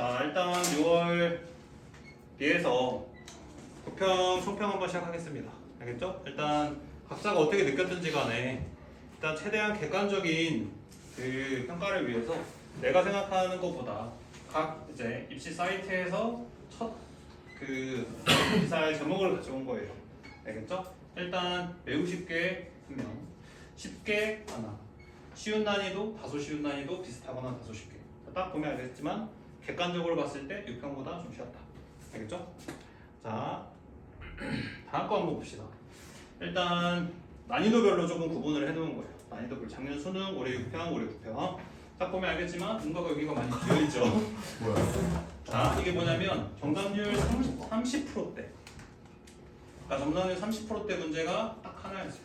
자, 일단 6월 뒤에서 부평, 총평 한번 시작하겠습니다. 알겠죠? 일단 각자가 어떻게 느꼈든지 간에 일단 최대한 객관적인 그 평가를 위해서 내가 생각하는 것보다 각 이제 입시 사이트에서 첫 그 기사의 제목을 가져온 거예요. 알겠죠? 일단 매우 쉽게 분명 쉽게 하나, 쉬운 난이도, 다소 쉬운 난이도, 비슷하거나 다소 쉽게. 딱 보면 알겠지만 객관적으로 봤을 때 6평보다 좀 쉬웠다. 알겠죠? 자, 다음 거 한번 봅시다. 일단 난이도별로 조금 구분을 해놓은 거예요. 난이도별 작년 수능, 올해 6평, 올해 9평. 딱 보면 알겠지만 문과가 여기가 많이 비어있죠. 뭐야? 자, 이게 뭐냐면 정답률 30%대. 그러니까 정답률 30%대 문제가 딱 하나였어요.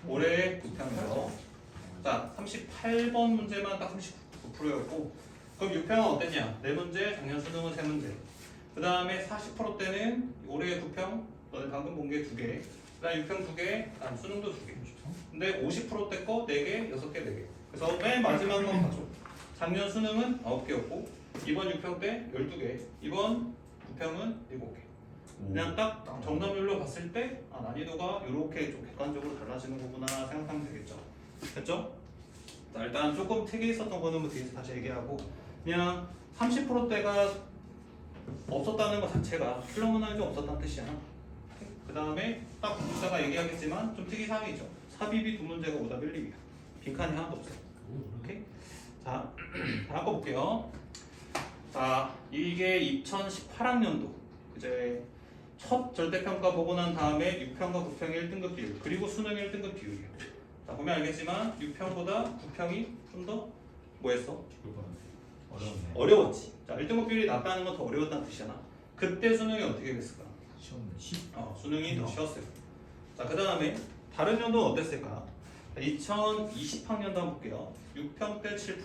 올해 9평에서. 자, 38번 문제만 딱 39%였고, 그럼 6평은 어땠냐? 4문제, 작년 수능은 3문제. 그 다음에 40%대는 올해 9평, 너네 방금 본 게 2개. 그 다음에 6평 2개, 다음 수능도 2개. 근데 50%대 거 4개, 6개, 4개. 그래서 맨 마지막만 봐줘. 작년 수능은 9개였고, 이번 6평 때 12개, 이번 9평은 7개. 그냥 딱 정답률로 봤을 때 난이도가 이렇게 좀 객관적으로 달라지는 거구나 생각하면 되겠죠. 됐죠? 자, 일단 조금 특이 있었던 거는 뭐 뒤에서 다시 얘기하고, 그냥 30%대가 없었다는 것 자체가 필러문항이 좀 없었다는 뜻이야. 그 다음에 딱 이따가 얘기하겠지만 좀 특이사항이죠. 삽입이 2문제가 오답 1, 2이야. 빈칸이 하나도 없어요. 오케이? 자, 다음 거 볼게요. 자, 이게 2018학년도 이제 첫 절대평가 보고 난 다음에 6평과 9평의 1등급 비율, 그리고 수능 1등급 비율이에요. 자, 보면 알겠지만 6평보다 9평이 좀 더 뭐했어? 어려웠네. 어려웠지. 자, 1등급 비율이 낮다는 건 더 어려웠다는 뜻이잖아. 그때 수능이 어떻게 됐을까? 시험네. 수능이 더 쉬웠어요. 자, 그 다음에 다른 연도는 어땠을까? 2020학년도 한번 볼게요. 6평 때 7%,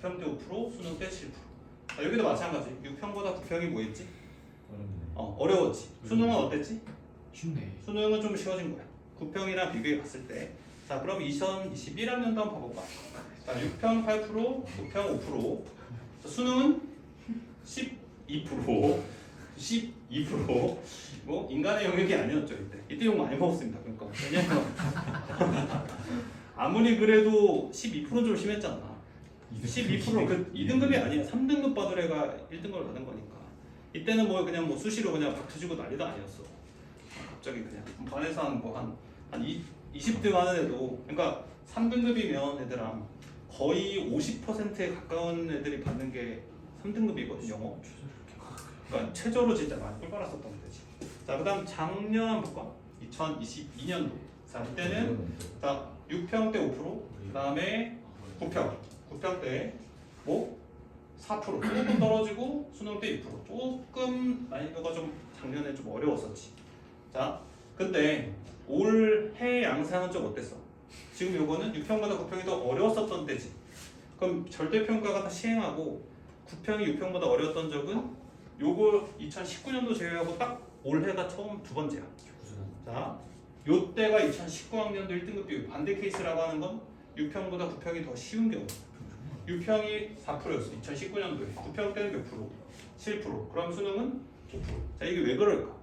9평 때 5%, 수능 때 7%. 자, 여기도 마찬가지. 6평보다 9평이 뭐였지? 어렵네. 어려웠지. 수능은 어땠지? 쉽네. 수능은 좀 쉬워진 거야. 9평이랑 비교해 봤을 때. 자, 그럼 2021학년도 한번 봐볼까? 자, 6평 8%, 9평 5%. 자, 수능은 12%, 12%. 뭐 인간의 영역이 아니었죠 이때. 이때 욕 많이 먹었습니다. 그러니까 왜냐면 아무리 그래도 12%는 좀 심했잖아. 12%는 그 2등급이 아니야. 3등급 받을 애가 1등급을 받은 거니까. 이때는 뭐 그냥 뭐 수시로 그냥 박 터지고 난리도 아니었어. 갑자기 그냥 반에서 한 20등 하는 애도, 그러니까 3등급이면 애들아 거의 50%에 가까운 애들이 받는 게 3등급이거든 영어. 그러니까 최저로 진짜 많이 꿀 빨았었던 거지. 자, 그다음 작년 한번 볼까? 2022년도. 자, 이때는 자 6평 때 5%, 그다음에 9평 때 뭐 4%, 조금 떨어지고 수능 때 6%. 조금 난이도가 좀 작년에 좀 어려웠었지. 자, 근데 올해 양상은 좀 어땠어? 지금 요거는 6평보다 9평이 더 어려웠었던 때지. 그럼 절대평가가 다 시행하고 9평이 6평보다 어려웠던 적은 요거 2019년도 제외하고 딱 올해가 처음 두 번째야. 자, 요 때가 2019학년도 1등급 비율. 반대 케이스라고 하는 건 6평보다 9평이 더 쉬운 경우. 6평이 4%였어 2019년도에. 9평 때는 몇 프로? 7%. 그럼 수능은 5%. 자, 이게 왜 그럴까?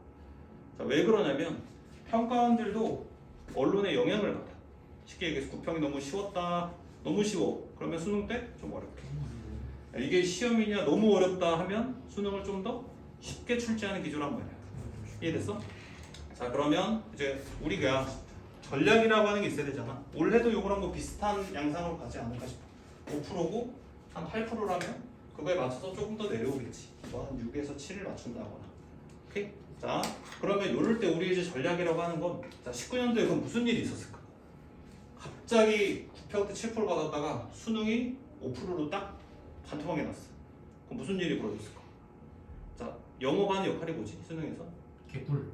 자, 왜 그러냐면 평가원들도 언론에 영향을 받아. 쉽게 얘기해서 9평이 너무 쉬웠다, 너무 쉬워. 그러면 수능 때 좀 어렵게. 이게 시험이냐 너무 어렵다 하면 수능을 좀 더 쉽게 출제하는 기조란 말이야. 이해됐어? 자, 그러면 이제 우리가 전략이라고 하는 게 있어야 되잖아. 올해도 요거랑 뭐 비슷한 양상으로 가지 않을까 싶어. 5%고 한 8%라면 그거에 맞춰서 조금 더 내려오겠지. 뭐 한 6에서 7을 맞춘다거나. 오케이? 자, 그러면 요럴 때 우리 이제 전략이라고 하는 건, 자, 19년도에 그럼 무슨 일이 있었을까? 갑자기 9평 때 7% 받았다가 수능이 5%로 딱 반토막이 났어. 그럼 무슨 일이 벌어졌을까? 자, 영어가 하는 역할이 뭐지? 수능에서? 개꿀.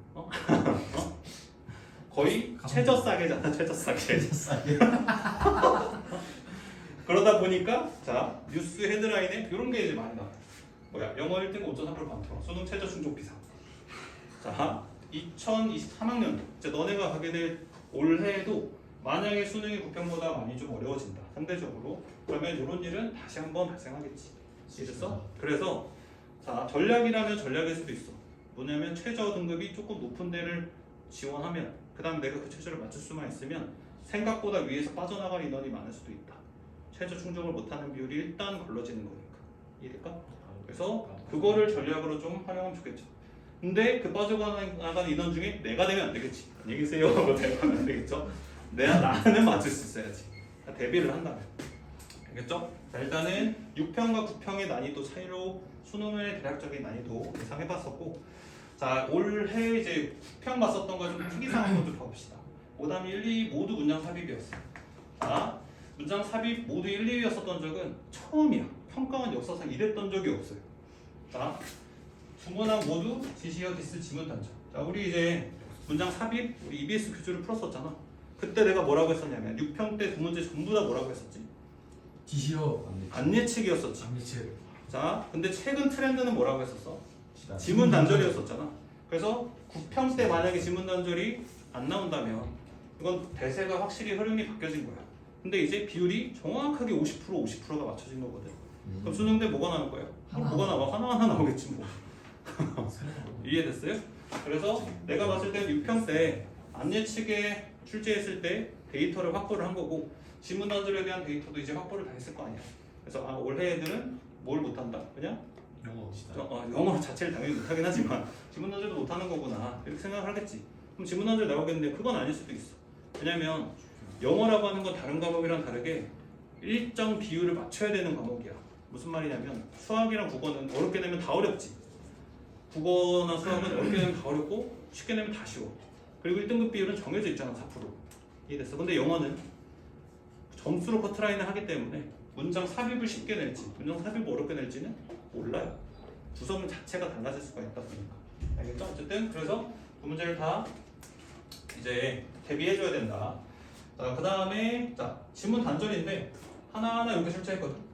거의 최저싸게잖아. 최저싸게. 그러다 보니까 자, 뉴스 헤드라인에 이런 게 이제 많이 나와요. 뭐야? 영어 1등 5.3% 반토막. 수능 최저 충족 비상. 자, 2023학년도 이제 너네가 가게 될 올해에도 만약에 수능이 9평보다 많이 좀 어려워진다 상대적으로, 그러면 이런 일은 다시 한번 발생하겠지. 이해됐어? 그래서 자, 전략이라면 전략일 수도 있어. 뭐냐면 최저 등급이 조금 높은 데를 지원하면 그 다음에 내가 그 최저를 맞출 수만 있으면 생각보다 위에서 빠져나갈 인원이 많을 수도 있다. 최저 충족을 못하는 비율이 일단 걸러지는 거니까. 이해될까? 그래서 그거를 전략으로 좀 활용하면 좋겠죠. 근데 그 빠져나가는 인원 중에 내가 되면 안 되겠지. 안녕히 계세요 하고 되면 안 되겠죠. 나는 맞출 수 있어야지. 대비를 한다면. 알겠죠? 자, 일단은 6평과 9평의 난이도 차이로 수능의 대략적인 난이도 예상해봤었고, 자, 올해 이제 9평 봤었던 거 좀 특이사항 한번 좀 봐봅시다. 5답 1, 2 모두 문장 삽입이었어. 자, 문장 삽입 모두 1, 2였었던 적은 처음이야. 평가원 역사상 이랬던 적이 없어요. 자, 두 문항 모두 지시어 디스 지문 단정. 자, 우리 이제 문장 삽입 우리 EBS 교재를 풀었었잖아. 그때 내가 뭐라고 했었냐면 6평 때 두 문제 전부 다 뭐라고 했었지? 지시어 안예측이었었지. 안예측. 자, 근데 최근 트렌드는 뭐라고 했었어? 지문 단절이었었잖아. 그래서 9평 때 만약에 지문 단절이 안 나온다면 이건 대세가 확실히 흐름이 바뀌어진 거야. 근데 이제 비율이 정확하게 50%가 맞춰진 거거든. 그럼 수능 때 뭐가 나올 거예요? 뭐가 나와? 하나하나 나오겠지 뭐. 이해됐어요? 그래서 내가 봤을 때는 6평 때 안예측에 출제했을 때 데이터를 확보를 한 거고 지문 단절에 대한 데이터도 이제 확보를 다 했을 거 아니야. 그래서 올해 애들은 뭘 못한다? 그냥 영어 자체를 당연히 못하긴 하지만 지문 단절도 못하는 거구나 이렇게 생각을 하겠지. 그럼 지문 단절 나오겠는데 그건 아닐 수도 있어. 왜냐면 영어라고 하는 건 다른 과목이랑 다르게 일정 비율을 맞춰야 되는 과목이야. 무슨 말이냐면 수학이랑 국어는 어렵게 내면 다 어렵지. 국어나 수학은 어렵게 내면 다 어렵고 쉽게 내면 다 쉬워. 그리고 1등급 비율은 정해져 있잖아. 4%. 이해됐어. 근데 영어는 점수로 커트라인을 하기 때문에 문장 삽입을 쉽게 낼지 문장 삽입을 어렵게 낼지는 몰라요. 구성 자체가 달라질 수가 있다 보니까. 알겠죠? 어쨌든 그래서 그 문제를 다 이제 대비해줘야 된다. 자, 그 다음에 자 지문 단절인데 하나하나 여기 출제했거든.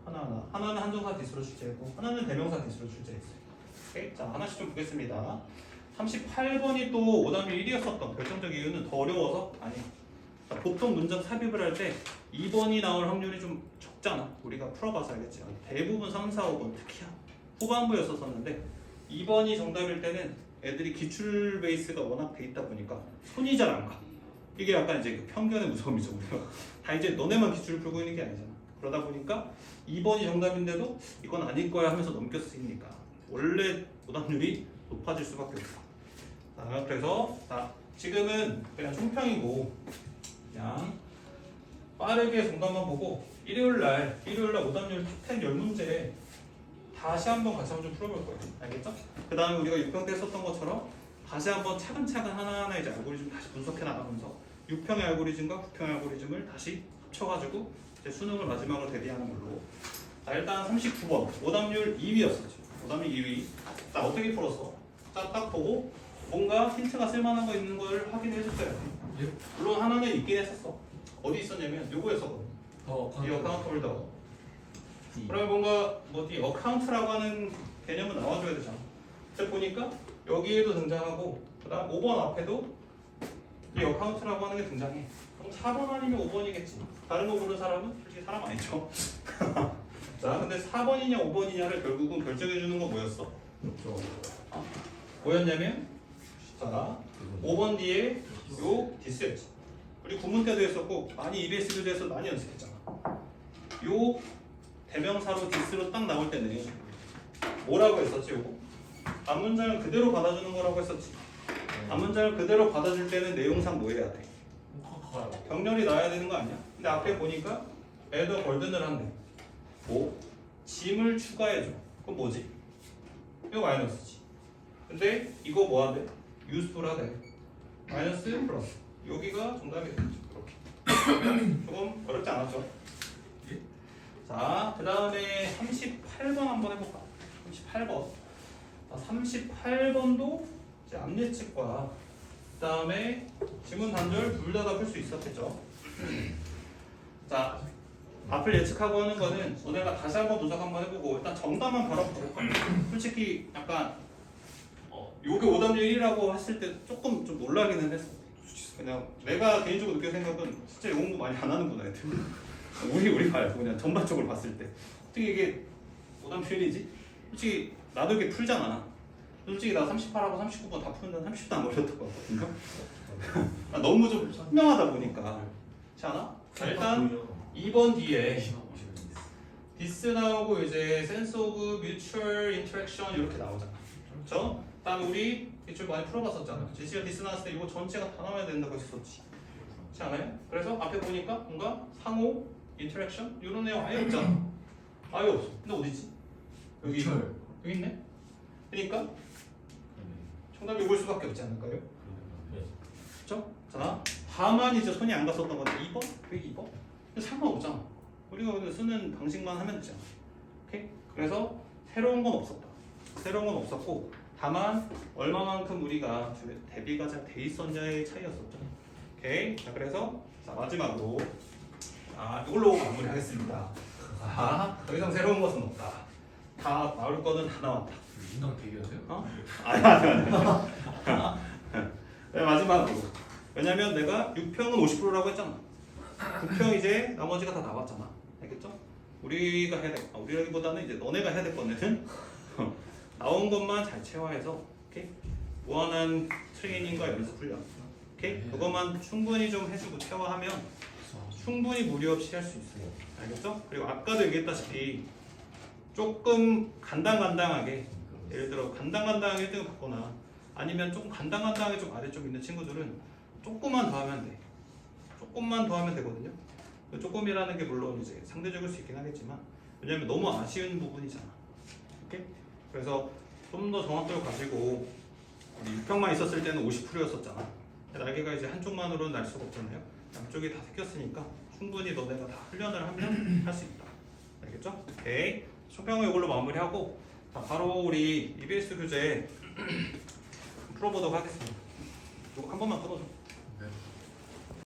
하나는 한정사 디스로 출제했고 하나는 대명사 디스로 출제했어요. 오케이? 자, 하나씩 좀 보겠습니다. 38번이 또 5답 1이었었던 결정적 이유는 더 어려워서 아니야. 자, 보통 문장 삽입을 할 때 2번이 나올 확률이 좀 적잖아. 우리가 풀어봐서 알겠지. 대부분 3, 4, 5번 특히야 후반부였었는데 2번이 정답일 때는 애들이 기출 베이스가 워낙 돼 있다 보니까 손이 잘 안 가. 이게 약간 이제 그 편견의 무서움이죠. 우리가 다 이제 너네만 기출을 풀고 있는 게 아니잖아. 그러다 보니까 2번이 정답인데도 이건 아닐 거야 하면서 넘겼으니까 원래 오답률이 높아질 수밖에 없어. 자, 그래서 자, 지금은 그냥 총평이고 그냥 빠르게 정답만 보고 일요일날 오답률 탑10 10문제 다시 한번 같이 한번 좀 풀어볼 거예요. 알겠죠? 그 다음에 우리가 6평 때 썼던 것처럼 다시 한번 차근차근 하나하나 이제 알고리즘 다시 분석해 나가면서 6평의 알고리즘과 9평의 알고리즘을 다시 합쳐가지고 이제 수능을 마지막으로 대비하는 걸로. 자, 일단 39번 오답률 2위였었죠. 오답률 2위. 자, 어떻게 풀었어? 자, 딱 보고 뭔가 힌트가 쓸만한 거 있는 걸 확인해 줬어요. 물론 하나는 있긴 했었어. 어디 있었냐면 요거였었거든. 이 어카운트 홀더. 그러면 뭔가 이 어카운트라고 하는 개념은 나와줘야 되잖아. 그래서 보니까 여기에도 등장하고 그다음 5번 앞에도 이 어카운트라고 하는 게 등장해. 그럼 4번 아니면 5번이겠지. 다른 거 고른 사람은 솔직히 사람 아니죠. 자, 근데 4번이냐 5번이냐를 결국은 결정해주는 건 뭐였어? 뭐였냐면 자 5번 뒤에 요 디스였지. 우리 구문 때도 했었고 많이 EBS 교재에서 많이 연습했잖아. 요 대명사로 디스로 딱 나올 때는 뭐라고 했었지? 요거 앞문장을 그대로 받아주는 거라고 했었지. 앞문장을 그대로 받아줄 때는 내용상 뭐 해야 돼? 병렬이 나와야 되는 거 아니야? 근데 앞에 보니까 애더 걸든을 한대. 뭐? 짐을 추가해줘. 그럼 뭐지? 이거 마이너스지. 근데 이거 뭐 한대? 유스풀 하대. 마이너스 플러스. 여기가 정답이 되겠죠. 이렇게. 조금 어렵지 않았죠? 자, 그 다음에 38번 한번 해볼까? 38번. 38번도 이제 앞예측과 그 다음에 지문 단절 둘 다 풀 수 있었겠죠. 자, 앞을 예측하고 하는 거는 오늘가 다시 한번 분석 한번 해보고 일단 정답만 바로 볼까? 솔직히 약간 요게 오답률 1이라고 했을 때 조금 좀 놀라기는 했어. 그냥 내가 개인적으로 느낀 생각은 진짜 영어 공부 많이 안 하는구나 애들. 우리 말고 그냥 전반적으로 봤을 때 어떻게 이게 오답률 1이지? 솔직히 나도 이렇게 풀잖아. 솔직히 나 38하고 39번 다 푸는데 30도 안 걸렸던 거 같거든요. 너무 좀 선명하다 보니까. 그렇지 않아? 자, 일단 2번 뒤에 디스 나오고 이제 sense of mutual interaction 이렇게 나오잖아. 그렇죠? 다음에 우리 이쪽 많이 풀어봤었잖아. 제시가 디스 나왔을 때 이거 전체가 다 나와야 된다고 했었지. 그렇지 않아요? 그래서 앞에 보니까 뭔가 상호, 인터랙션 이런 내용 아예 없잖아. 아예 없어. 근데 어디지? 여기 철. 여기 있네. 그러니까 정답이 올 수밖에 없지 않을까요? 그렇죠? 자, 다만 이제 손이 안 갔었던 건데 2번? 왜 2번? 상관없잖아. 우리가 오늘 쓰는 방식만 하면 되잖아. 오케이? 그래서 새로운 건 없었다. 새로운 건 없었고 다만 얼마만큼 우리가 대비가 잘 돼 있었냐의 차이였었죠. 오케이? 자, 그래서 자, 마지막으로 이걸로 마무리하겠습니다. 더 이상 새로운 것은 없다. 다 나올 거는 다 나왔다. 인강 대기하세요? 어? 아니. 네, 마지막으로. 왜냐면 내가 6평은 50%라고 했잖아. 9평 이제 나머지가 다 나왔잖아. 알겠죠? 우리가 해야 될, 우리라기보다는 이제 너네가 해야 될 거는 나온 것만 잘 체화해서, 오케이? 무한한 트레이닝과 연습 훈련, 오케이? 그것만 충분히 좀 해주고 체화하면 충분히 무리 없이 할 수 있어요. 알겠죠? 그리고 아까도 얘기했다시피 조금 간당간당하게, 예를 들어 간당간당하게 1등을 받거나 아니면 조금 간당간당하게 좀 아래 쪽 있는 친구들은 조금만 더 하면 돼. 조금만 더 하면 되거든요. 그 조금이라는 게 물론 이제 상대적일 수 있긴 하겠지만 왜냐면 너무 아쉬운 부분이잖아. 오케이? 그래서 좀 더 정확도를 가지고 우리 6평만 있었을 때는 50%였었잖아. 날개가 이제 한쪽만으로는 날 수가 없잖아요. 양쪽이 다 새겼으니까 충분히 너네가 다 훈련을 하면 할 수 있다. 알겠죠? 오케이. 총평은 이걸로 마무리하고 자, 바로 우리 EBS 교재 풀어보도록 하겠습니다. 이거 한 번만 끊어줘. 네.